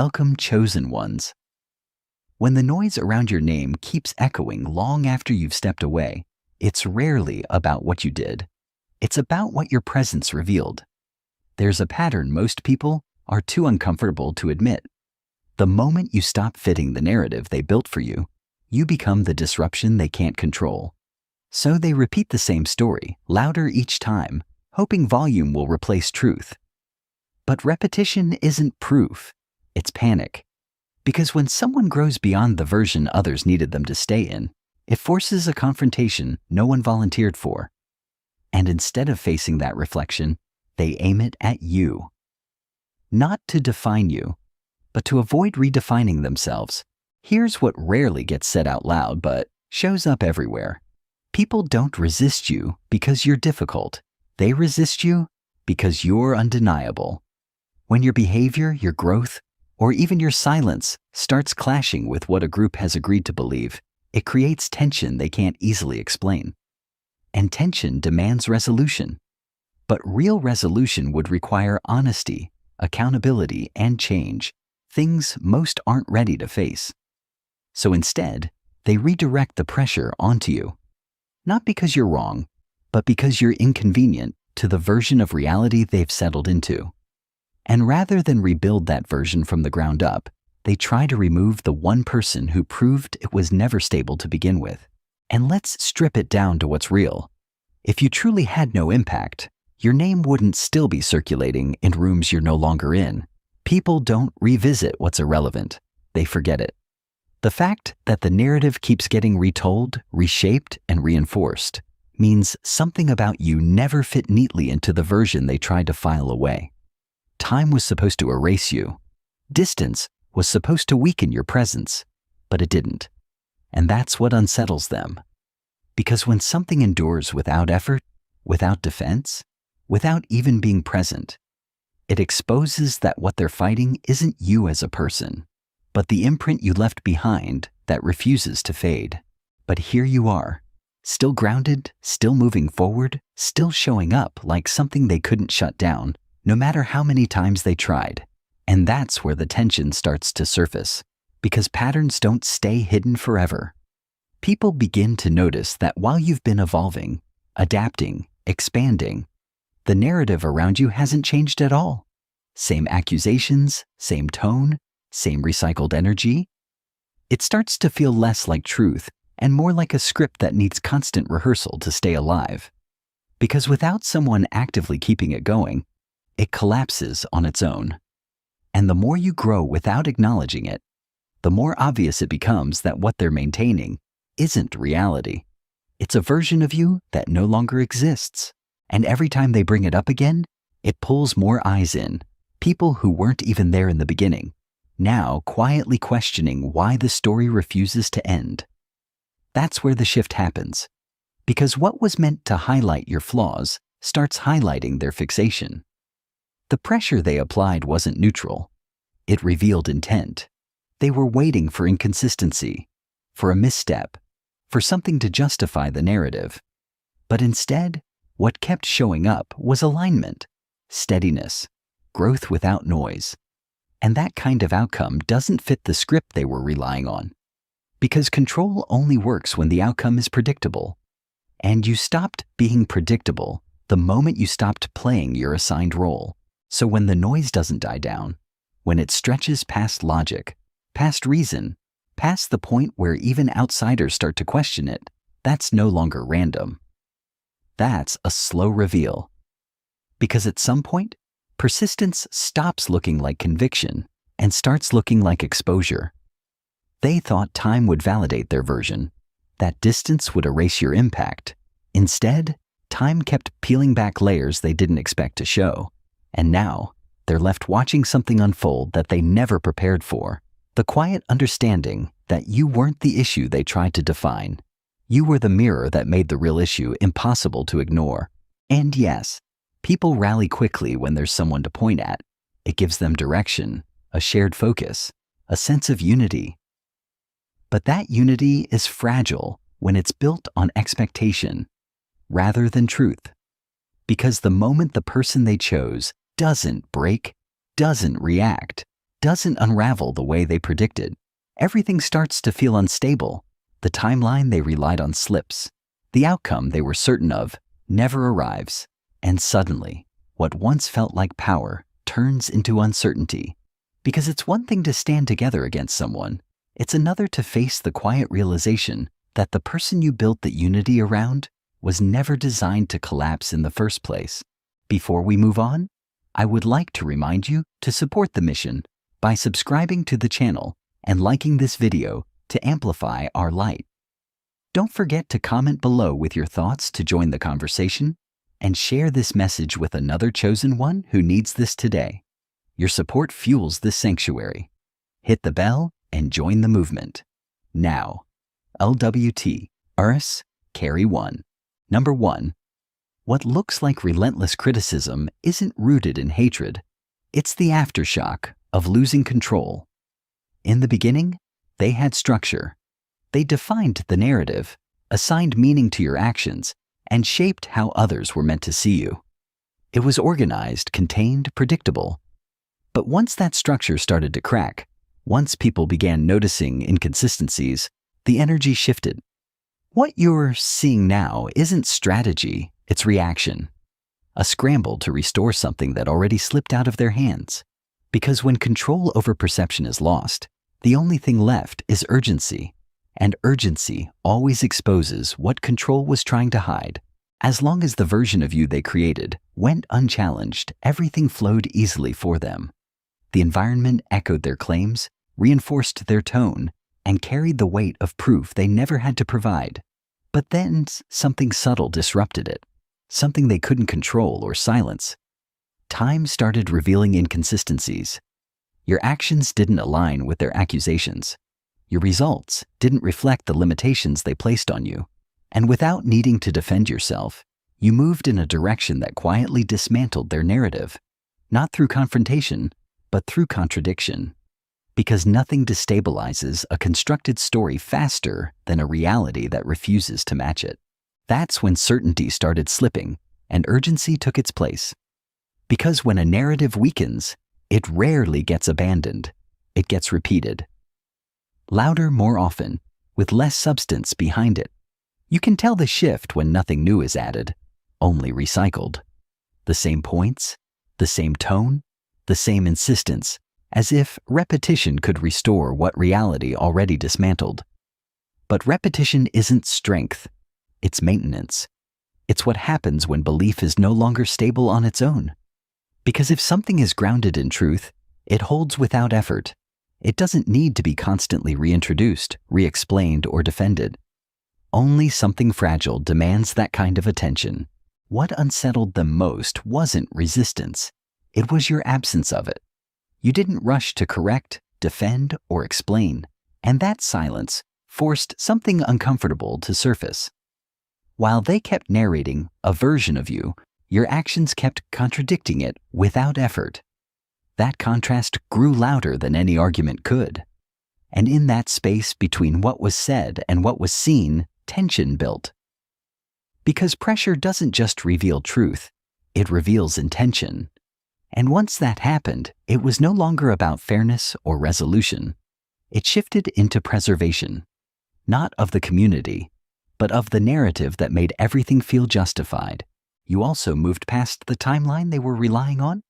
Welcome, chosen ones. When the noise around your name keeps echoing long after you've stepped away, it's rarely about what you did. It's about what your presence revealed. There's a pattern most people are too uncomfortable to admit. The moment you stop fitting the narrative they built for you, you become the disruption they can't control. So they repeat the same story, louder each time, hoping volume will replace truth. But repetition isn't proof, it's panic. Because when someone grows beyond the version others needed them to stay in, it forces a confrontation no one volunteered for. And instead of facing that reflection, they aim it at you. Not to define you, but to avoid redefining themselves. Here's what rarely gets said out loud but shows up everywhere. People don't resist you because you're difficult. They resist you because you're undeniable. When your behavior, your growth, or even your silence starts clashing with what a group has agreed to believe, it creates tension they can't easily explain. And tension demands resolution. But real resolution would require honesty, accountability, and change, things most aren't ready to face. So instead, they redirect the pressure onto you. Not because you're wrong, but because you're inconvenient to the version of reality they've settled into. And rather than rebuild that version from the ground up, they try to remove the one person who proved it was never stable to begin with. And let's strip it down to what's real. If you truly had no impact, your name wouldn't still be circulating in rooms you're no longer in. People don't revisit what's irrelevant. They forget it. The fact that the narrative keeps getting retold, reshaped, and reinforced means something about you never fit neatly into the version they tried to file away. Time was supposed to erase you. Distance was supposed to weaken your presence, but it didn't. And that's what unsettles them. Because when something endures without effort, without defense, without even being present, it exposes that what they're fighting isn't you as a person, but the imprint you left behind that refuses to fade. But here you are, still grounded, still moving forward, still showing up like something they couldn't shut down, no matter how many times they tried. And that's where the tension starts to surface, because patterns don't stay hidden forever. People begin to notice that while you've been evolving, adapting, expanding, the narrative around you hasn't changed at all. Same accusations, same tone, same recycled energy. It starts to feel less like truth and more like a script that needs constant rehearsal to stay alive. Because without someone actively keeping it going, it collapses on its own. And the more you grow without acknowledging it, the more obvious it becomes that what they're maintaining isn't reality. It's a version of you that no longer exists. And every time they bring it up again, it pulls more eyes in, people who weren't even there in the beginning, now quietly questioning why the story refuses to end. That's where the shift happens, because what was meant to highlight your flaws starts highlighting their fixation. The pressure they applied wasn't neutral. It revealed intent. They were waiting for inconsistency, for a misstep, for something to justify the narrative. But instead, what kept showing up was alignment, steadiness, growth without noise. And that kind of outcome doesn't fit the script they were relying on. Because control only works when the outcome is predictable. And you stopped being predictable the moment you stopped playing your assigned role. So when the noise doesn't die down, when it stretches past logic, past reason, past the point where even outsiders start to question it, that's no longer random. That's a slow reveal. Because at some point, persistence stops looking like conviction and starts looking like exposure. They thought time would validate their version, that distance would erase your impact. Instead, time kept peeling back layers they didn't expect to show. And now, they're left watching something unfold that they never prepared for. The quiet understanding that you weren't the issue they tried to define. You were the mirror that made the real issue impossible to ignore. And yes, people rally quickly when there's someone to point at. It gives them direction, a shared focus, a sense of unity. But that unity is fragile when it's built on expectation rather than truth. Because the moment the person they chose doesn't break, doesn't react, doesn't unravel the way they predicted. Everything starts to feel unstable. The timeline they relied on slips. The outcome they were certain of never arrives. And suddenly, what once felt like power turns into uncertainty. Because it's one thing to stand together against someone. It's another to face the quiet realization that the person you built that unity around was never designed to collapse in the first place. Before we move on, I would like to remind you to support the mission by subscribing to the channel and liking this video to amplify our light. Don't forget to comment below with your thoughts to join the conversation and share this message with another chosen one who needs this today. Your support fuels this sanctuary. Hit the bell and join the movement. Now, LWT, URS, Carry 1. Number 1. What looks like relentless criticism isn't rooted in hatred. It's the aftershock of losing control. In the beginning, they had structure. They defined the narrative, assigned meaning to your actions, and shaped how others were meant to see you. It was organized, contained, predictable. But once that structure started to crack, once people began noticing inconsistencies, the energy shifted. What you're seeing now isn't strategy, it's reaction. A scramble to restore something that already slipped out of their hands. Because when control over perception is lost, the only thing left is urgency. And urgency always exposes what control was trying to hide. As long as the version of you they created went unchallenged, everything flowed easily for them. The environment echoed their claims, reinforced their tone, and carried the weight of proof they never had to provide. But then something subtle disrupted it, something they couldn't control or silence. Time started revealing inconsistencies. Your actions didn't align with their accusations. Your results didn't reflect the limitations they placed on you. And without needing to defend yourself, you moved in a direction that quietly dismantled their narrative, not through confrontation, but through contradiction. Because nothing destabilizes a constructed story faster than a reality that refuses to match it. That's when certainty started slipping and urgency took its place. Because when a narrative weakens, it rarely gets abandoned, it gets repeated. Louder more often, with less substance behind it. You can tell the shift when nothing new is added, only recycled. The same points, the same tone, the same insistence, as if repetition could restore what reality already dismantled. But repetition isn't strength, it's maintenance. It's what happens when belief is no longer stable on its own. Because if something is grounded in truth, it holds without effort. It doesn't need to be constantly reintroduced, re-explained, or defended. Only something fragile demands that kind of attention. What unsettled them most wasn't resistance. It was your absence of it. You didn't rush to correct, defend, or explain, and that silence forced something uncomfortable to surface. While they kept narrating a version of you, your actions kept contradicting it without effort. That contrast grew louder than any argument could. And in that space between what was said and what was seen, tension built. Because pressure doesn't just reveal truth, it reveals intention. And once that happened, it was no longer about fairness or resolution. It shifted into preservation, not of the community, but of the narrative that made everything feel justified. You also moved past the timeline they were relying on.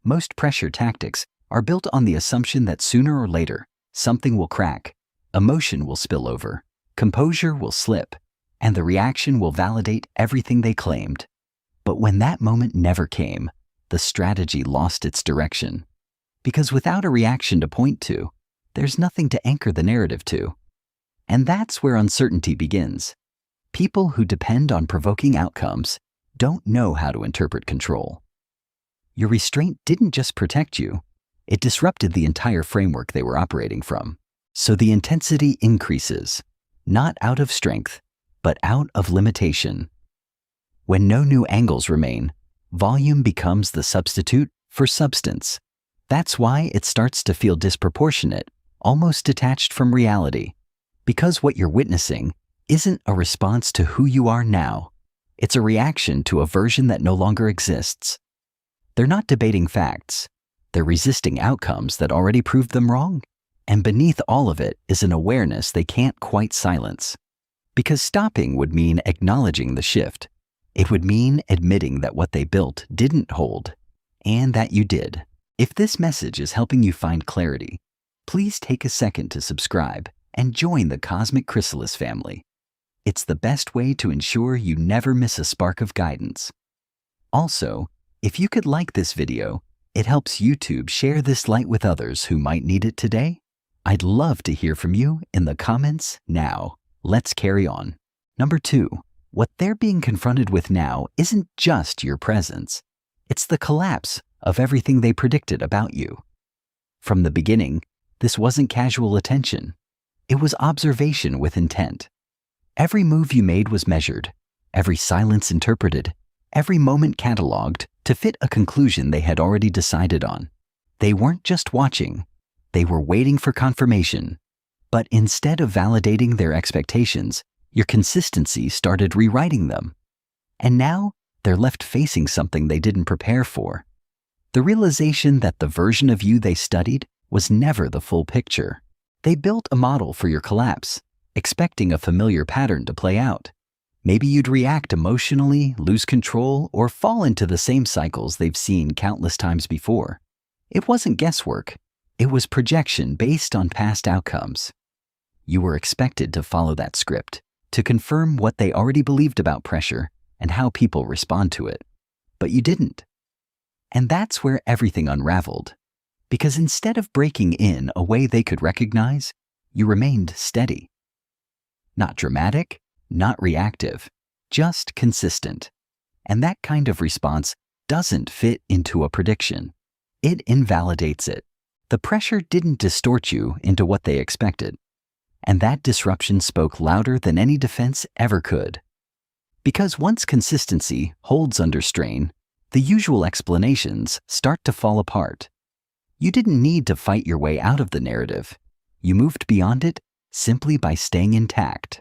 Most pressure tactics are built on the assumption that sooner or later, something will crack, emotion will spill over, composure will slip, and the reaction will validate everything they claimed. But when that moment never came, the strategy lost its direction. Because without a reaction to point to, there's nothing to anchor the narrative to. And that's where uncertainty begins. People who depend on provoking outcomes don't know how to interpret control. Your restraint didn't just protect you, it disrupted the entire framework they were operating from. So the intensity increases, not out of strength, but out of limitation. When no new angles remain, volume becomes the substitute for substance. That's why it starts to feel disproportionate, almost detached from reality. Because what you're witnessing isn't a response to who you are now. It's a reaction to a version that no longer exists. They're not debating facts. They're resisting outcomes that already proved them wrong. And beneath all of it is an awareness they can't quite silence. Because stopping would mean acknowledging the shift. It would mean admitting that what they built didn't hold, and that you did. If this message is helping you find clarity, please take a second to subscribe and join the Cosmic Chrysalis family. It's the best way to ensure you never miss a spark of guidance. Also, if you could like this video, it helps YouTube share this light with others who might need it today. I'd love to hear from you in the comments now. Let's carry on. Number 2, what they're being confronted with now isn't just your presence. It's the collapse of everything they predicted about you. From the beginning, this wasn't casual attention. It was observation with intent. Every move you made was measured, every silence interpreted, every moment cataloged to fit a conclusion they had already decided on. They weren't just watching, they were waiting for confirmation. But instead of validating their expectations, your consistency started rewriting them. And now, they're left facing something they didn't prepare for. The realization that the version of you they studied was never the full picture. They built a model for your collapse, expecting a familiar pattern to play out. Maybe you'd react emotionally, lose control, or fall into the same cycles they've seen countless times before. It wasn't guesswork. It was projection based on past outcomes. You were expected to follow that script, to confirm what they already believed about pressure and how people respond to it. But you didn't. And that's where everything unraveled. Because instead of breaking in a way they could recognize, you remained steady. Not dramatic, not reactive, just consistent. And that kind of response doesn't fit into a prediction. It invalidates it. The pressure didn't distort you into what they expected. And that disruption spoke louder than any defense ever could. Because once consistency holds under strain, the usual explanations start to fall apart. You didn't need to fight your way out of the narrative. You moved beyond it simply by staying intact.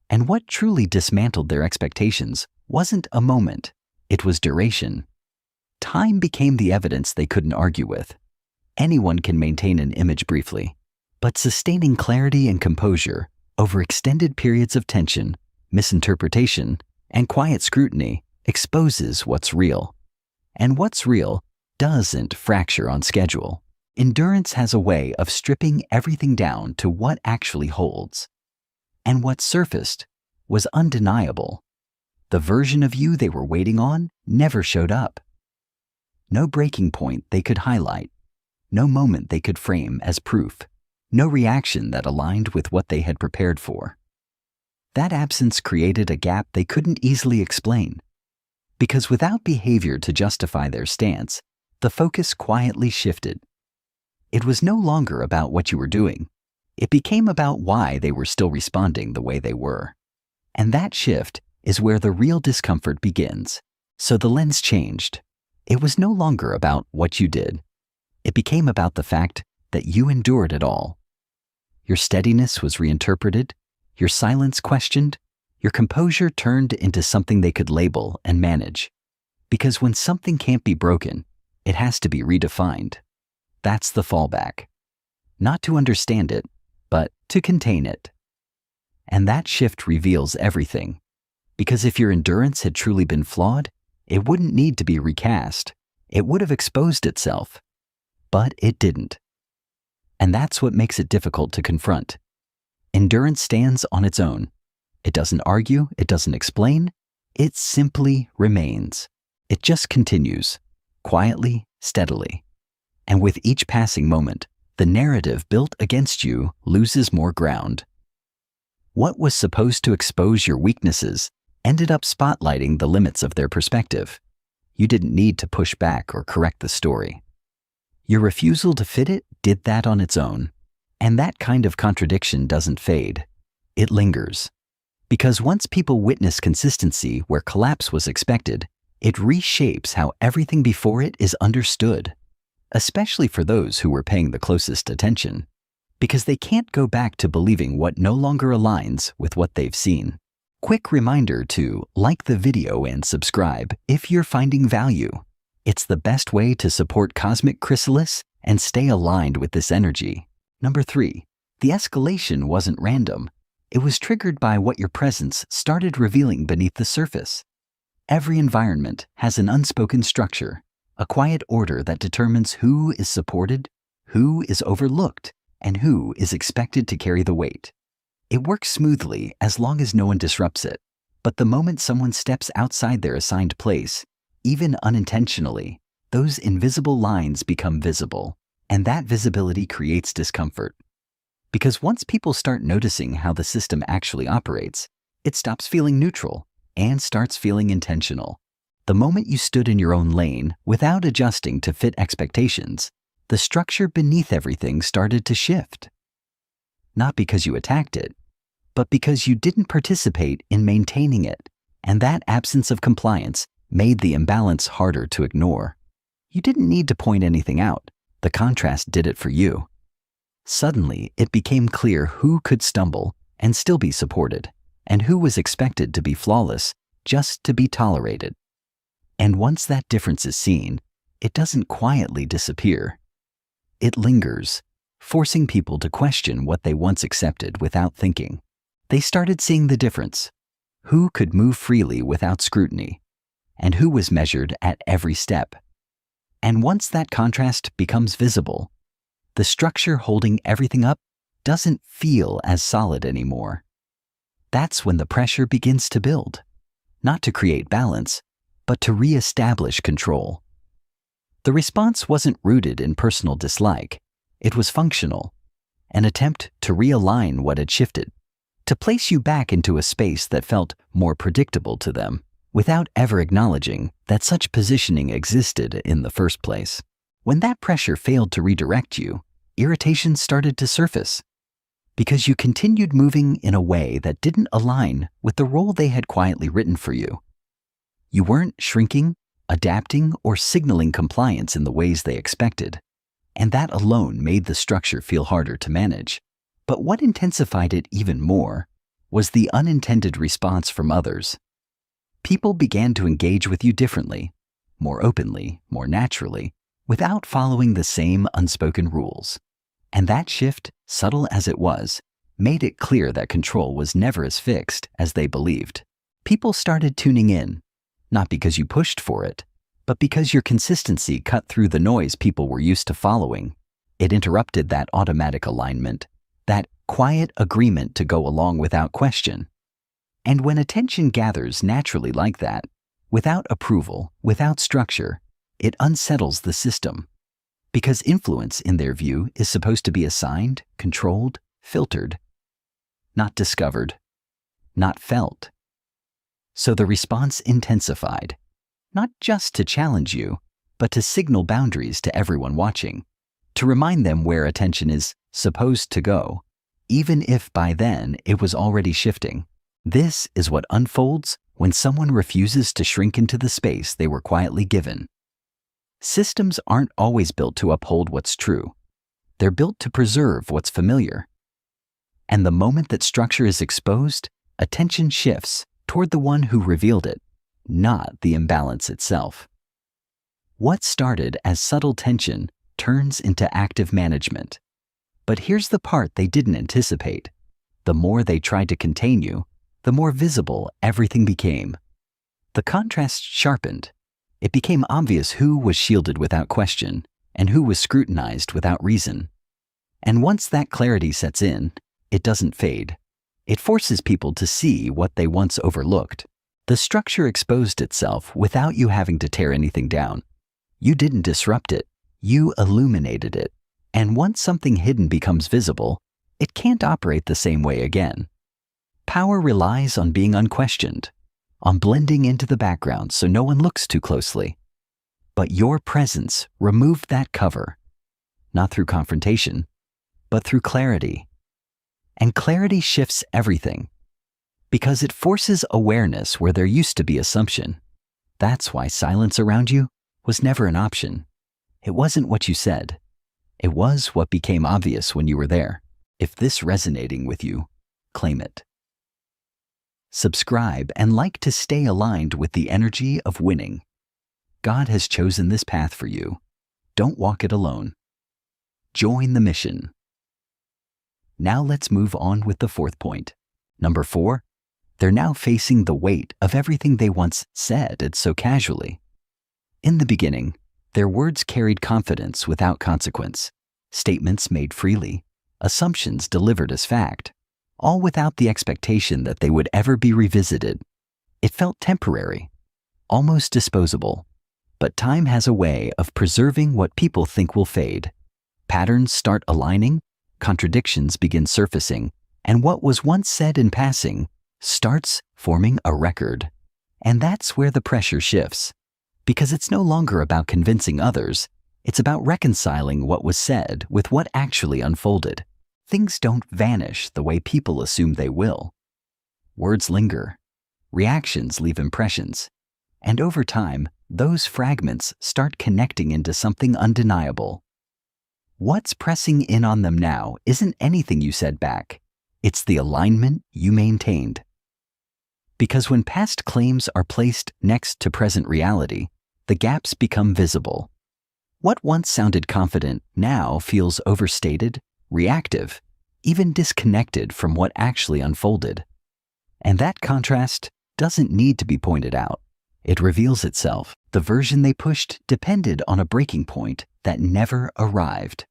And what truly dismantled their expectations wasn't a moment, it was duration. Time became the evidence they couldn't argue with. Anyone can maintain an image briefly, but sustaining clarity and composure over extended periods of tension, misinterpretation, and quiet scrutiny exposes what's real. And what's real doesn't fracture on schedule. Endurance has a way of stripping everything down to what actually holds. And what surfaced was undeniable. The version of you they were waiting on never showed up. No breaking point they could highlight. No moment they could frame as proof. No reaction that aligned with what they had prepared for. That absence created a gap they couldn't easily explain. Because without behavior to justify their stance, the focus quietly shifted. It was no longer about what you were doing. It became about why they were still responding the way they were. And that shift is where the real discomfort begins. So the lens changed. It was no longer about what you did. It became about the fact that you endured it all. Your steadiness was reinterpreted, your silence questioned, your composure turned into something they could label and manage. Because when something can't be broken, it has to be redefined. That's the fallback. Not to understand it, but to contain it. And that shift reveals everything. Because if your endurance had truly been flawed, it wouldn't need to be recast. It would have exposed itself. But it didn't. And that's what makes it difficult to confront. Endurance stands on its own. It doesn't argue, it doesn't explain, it simply remains. It just continues, quietly, steadily. And with each passing moment, the narrative built against you loses more ground. What was supposed to expose your weaknesses ended up spotlighting the limits of their perspective. You didn't need to push back or correct the story. Your refusal to fit it did that on its own. And that kind of contradiction doesn't fade. It lingers. Because once people witness consistency where collapse was expected, it reshapes how everything before it is understood. Especially for those who were paying the closest attention. Because they can't go back to believing what no longer aligns with what they've seen. Quick reminder to like the video and subscribe if you're finding value. It's the best way to support cosmic chrysalis and stay aligned with this energy. Number 3, the escalation wasn't random. It was triggered by what your presence started revealing beneath the surface. Every environment has an unspoken structure, a quiet order that determines who is supported, who is overlooked, and who is expected to carry the weight. It works smoothly as long as no one disrupts it, but the moment someone steps outside their assigned place, even unintentionally, those invisible lines become visible, and that visibility creates discomfort. Because once people start noticing how the system actually operates, it stops feeling neutral and starts feeling intentional. The moment you stood in your own lane without adjusting to fit expectations, the structure beneath everything started to shift. Not because you attacked it, but because you didn't participate in maintaining it, and that absence of compliance made the imbalance harder to ignore. You didn't need to point anything out. The contrast did it for you. Suddenly, it became clear who could stumble and still be supported, and who was expected to be flawless just to be tolerated. And once that difference is seen, it doesn't quietly disappear. It lingers, forcing people to question what they once accepted without thinking. They started seeing the difference: who could move freely without scrutiny, and who was measured at every step. And once that contrast becomes visible, the structure holding everything up doesn't feel as solid anymore. That's when the pressure begins to build, not to create balance, but to re-establish control. The response wasn't rooted in personal dislike. It was functional, an attempt to realign what had shifted, to place you back into a space that felt more predictable to them, without ever acknowledging that such positioning existed in the first place. When that pressure failed to redirect you, irritation started to surface, because you continued moving in a way that didn't align with the role they had quietly written for you. You weren't shrinking, adapting, or signaling compliance in the ways they expected, and that alone made the structure feel harder to manage. But what intensified it even more was the unintended response from others. People began to engage with you differently, more openly, more naturally, without following the same unspoken rules. And that shift, subtle as it was, made it clear that control was never as fixed as they believed. People started tuning in, not because you pushed for it, but because your consistency cut through the noise people were used to following. It interrupted that automatic alignment, that quiet agreement to go along without question. And when attention gathers naturally like that, without approval, without structure, it unsettles the system. Because influence, in their view, is supposed to be assigned, controlled, filtered, not discovered, not felt. So the response intensified, not just to challenge you, but to signal boundaries to everyone watching, to remind them where attention is supposed to go, even if by then it was already shifting. This is what unfolds when someone refuses to shrink into the space they were quietly given. Systems aren't always built to uphold what's true. They're built to preserve what's familiar. And the moment that structure is exposed, attention shifts toward the one who revealed it, not the imbalance itself. What started as subtle tension turns into active management. But here's the part they didn't anticipate. The more they tried to contain you, the more visible everything became. The contrast sharpened. It became obvious who was shielded without question and who was scrutinized without reason. And once that clarity sets in, it doesn't fade. It forces people to see what they once overlooked. The structure exposed itself without you having to tear anything down. You didn't disrupt it, you illuminated it. And once something hidden becomes visible, it can't operate the same way again. Power relies on being unquestioned, on blending into the background so no one looks too closely. But your presence removed that cover, not through confrontation, but through clarity. And clarity shifts everything, because it forces awareness where there used to be assumption. That's why silence around you was never an option. It wasn't what you said. It was what became obvious when you were there. If this resonating with you, claim it. Subscribe and like to stay aligned with the energy of winning. God has chosen this path for you. Don't walk it alone. Join the mission. Now let's move on with the fourth point. Number 4, they're now facing the weight of everything they once said so casually. In the beginning, their words carried confidence without consequence, statements made freely, assumptions delivered as fact, all without the expectation that they would ever be revisited. It felt temporary, almost disposable. But time has a way of preserving what people think will fade. Patterns start aligning, contradictions begin surfacing, and what was once said in passing starts forming a record. And that's where the pressure shifts. Because it's no longer about convincing others, it's about reconciling what was said with what actually unfolded. Things don't vanish the way people assume they will. Words linger. Reactions leave impressions. And over time, those fragments start connecting into something undeniable. What's pressing in on them now isn't anything you said back. It's the alignment you maintained. Because when past claims are placed next to present reality, the gaps become visible. What once sounded confident now feels overstated, reactive, even disconnected from what actually unfolded. And that contrast doesn't need to be pointed out. It reveals itself. The version they pushed depended on a breaking point that never arrived.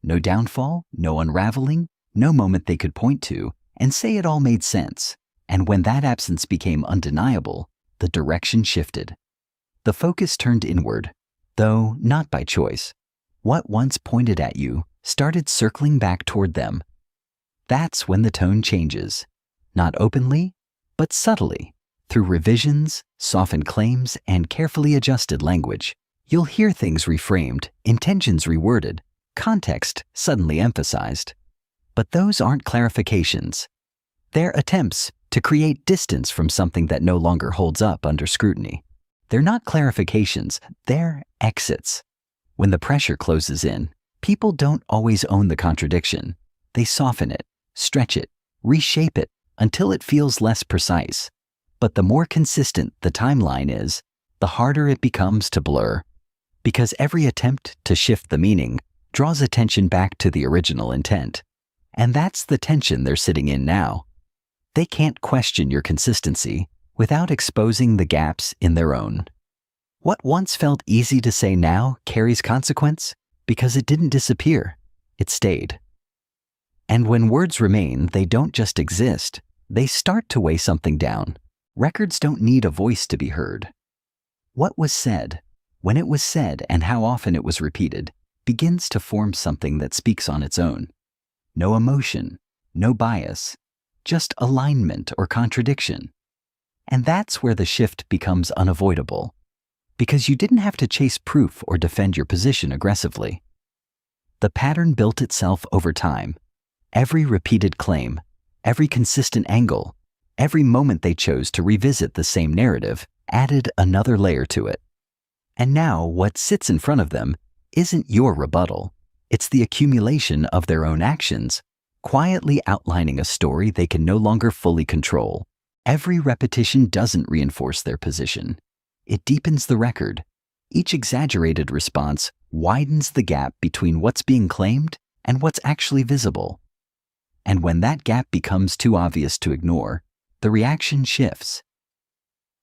No downfall, no unraveling, no moment they could point to and say it all made sense. And when that absence became undeniable, the direction shifted. The focus turned inward, though not by choice. What once pointed at you started circling back toward them. That's when the tone changes, not openly, but subtly. Through revisions, softened claims, and carefully adjusted language, you'll hear things reframed, intentions reworded, context suddenly emphasized. But those aren't clarifications. They're attempts to create distance from something that no longer holds up under scrutiny. They're not clarifications, they're exits. When the pressure closes in, people don't always own the contradiction. They soften it, stretch it, reshape it until it feels less precise. But the more consistent the timeline is, the harder it becomes to blur. Because every attempt to shift the meaning draws attention back to the original intent. And that's the tension they're sitting in now. They can't question your consistency without exposing the gaps in their own. What once felt easy to say now carries consequence because it didn't disappear, it stayed. And when words remain, they don't just exist, they start to weigh something down. Records don't need a voice to be heard. What was said, when it was said, and how often it was repeated, begins to form something that speaks on its own. No emotion, no bias, just alignment or contradiction. And that's where the shift becomes unavoidable, because you didn't have to chase proof or defend your position aggressively. The pattern built itself over time. Every repeated claim, every consistent angle, every moment they chose to revisit the same narrative added another layer to it. And now what sits in front of them isn't your rebuttal. It's the accumulation of their own actions, quietly outlining a story they can no longer fully control. Every repetition doesn't reinforce their position. It deepens the record. Each exaggerated response widens the gap between what's being claimed and what's actually visible. And when that gap becomes too obvious to ignore, the reaction shifts.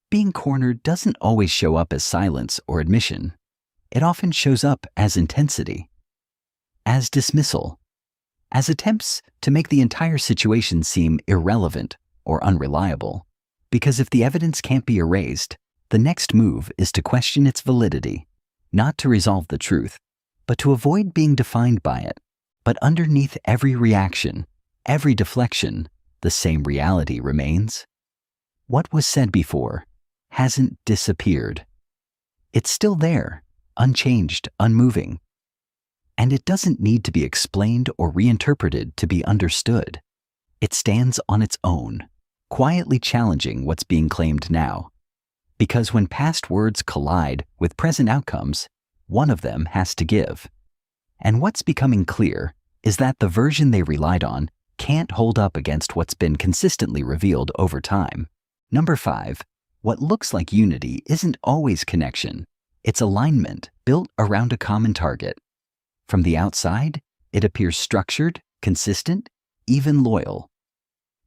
Being cornered doesn't always show up as silence or admission. It often shows up as intensity, as dismissal, as attempts to make the entire situation seem irrelevant or unreliable. Because if the evidence can't be erased, the next move is to question its validity, not to resolve the truth, but to avoid being defined by it. But underneath every reaction, every deflection, the same reality remains. What was said before hasn't disappeared. It's still there, unchanged, unmoving. And it doesn't need to be explained or reinterpreted to be understood. It stands on its own, quietly challenging what's being claimed now. Because when past words collide with present outcomes, one of them has to give. And what's becoming clear is that the version they relied on can't hold up against what's been consistently revealed over time. Number 5, what looks like unity isn't always connection. It's alignment built around a common target. From the outside, it appears structured, consistent, even loyal.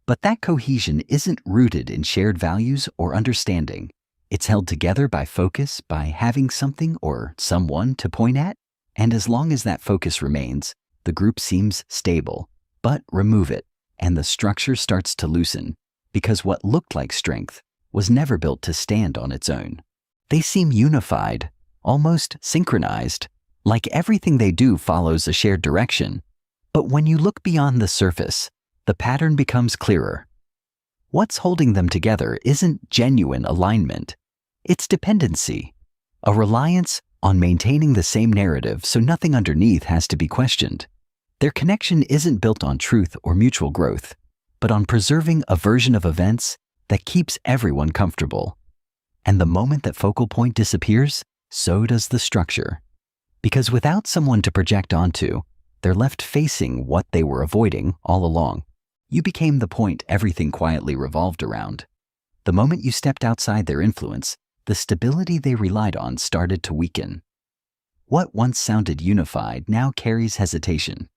But that cohesion isn't rooted in shared values or understanding. It's held together by focus, by having something or someone to point at, and as long as that focus remains, the group seems stable. But remove it, and the structure starts to loosen, because what looked like strength was never built to stand on its own. They seem unified, almost synchronized, like everything they do follows a shared direction. But when you look beyond the surface, the pattern becomes clearer. What's holding them together isn't genuine alignment. It's dependency, a reliance on maintaining the same narrative so nothing underneath has to be questioned. Their connection isn't built on truth or mutual growth, but on preserving a version of events that keeps everyone comfortable. And the moment that focal point disappears, so does the structure. Because without someone to project onto, they're left facing what they were avoiding all along. You became the point everything quietly revolved around. The moment you stepped outside their influence, the stability they relied on started to weaken. What once sounded unified now carries hesitation.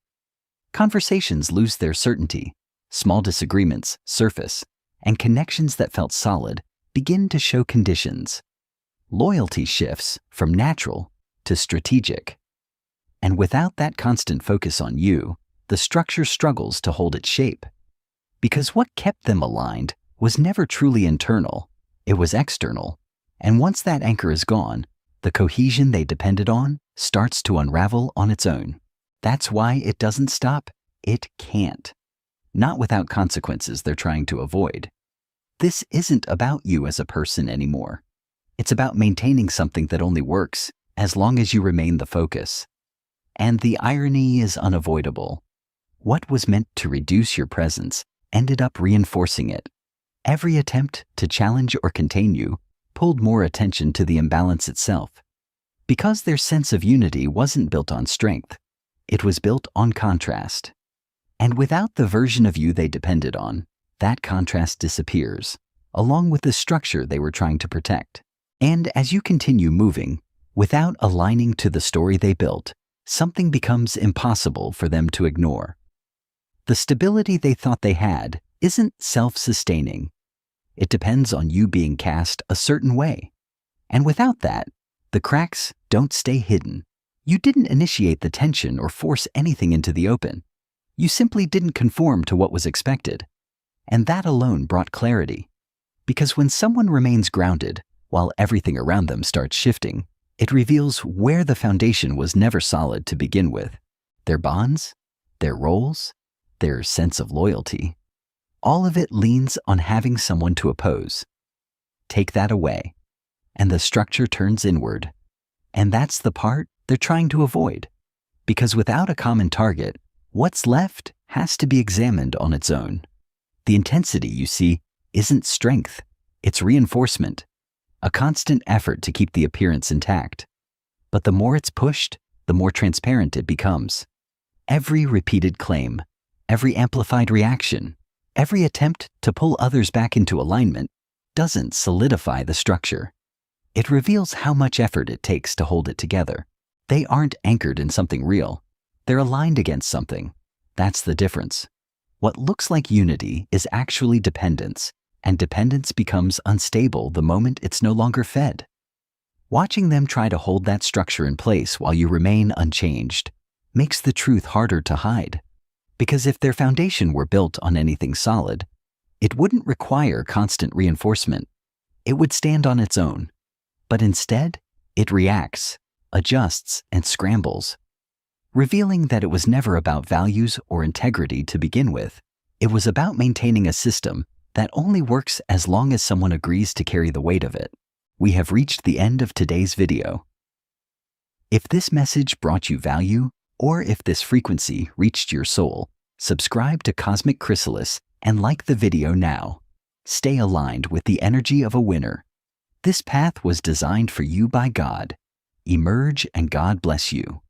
Conversations lose their certainty, small disagreements surface, and connections that felt solid begin to show conditions. Loyalty shifts from natural to strategic. And without that constant focus on you, the structure struggles to hold its shape. Because what kept them aligned was never truly internal, it was external. And once that anchor is gone, the cohesion they depended on starts to unravel on its own. That's why it doesn't stop. It can't. Not without consequences they're trying to avoid. This isn't about you as a person anymore. It's about maintaining something that only works as long as you remain the focus. And the irony is unavoidable. What was meant to reduce your presence ended up reinforcing it. Every attempt to challenge or contain you pulled more attention to the imbalance itself. Because their sense of unity wasn't built on strength, it was built on contrast. And without the version of you they depended on, that contrast disappears, along with the structure they were trying to protect. And as you continue moving, without aligning to the story they built, something becomes impossible for them to ignore. The stability they thought they had isn't self-sustaining. It depends on you being cast a certain way. And without that, the cracks don't stay hidden. You didn't initiate the tension or force anything into the open. You simply didn't conform to what was expected. And that alone brought clarity. Because when someone remains grounded, while everything around them starts shifting, it reveals where the foundation was never solid to begin with. Their bonds, their roles, their sense of loyalty. All of it leans on having someone to oppose. Take that away, and the structure turns inward. And that's the part they're trying to avoid. Because without a common target, what's left has to be examined on its own. The intensity, you see, isn't strength, it's reinforcement, a constant effort to keep the appearance intact. But the more it's pushed, the more transparent it becomes. Every repeated claim, every amplified reaction, every attempt to pull others back into alignment doesn't solidify the structure. It reveals how much effort it takes to hold it together. They aren't anchored in something real. They're aligned against something. That's the difference. What looks like unity is actually dependence, and dependence becomes unstable the moment it's no longer fed. Watching them try to hold that structure in place while you remain unchanged makes the truth harder to hide. Because if their foundation were built on anything solid, it wouldn't require constant reinforcement. It would stand on its own. But instead, it reacts, adjusts, and scrambles, revealing that it was never about values or integrity to begin with. It was about maintaining a system that only works as long as someone agrees to carry the weight of it. We have reached the end of today's video. If this message brought you value, or if this frequency reached your soul, subscribe to Cosmic Chrysalis and like the video now. Stay aligned with the energy of a winner. This path was designed for you by God. Emerge and God bless you.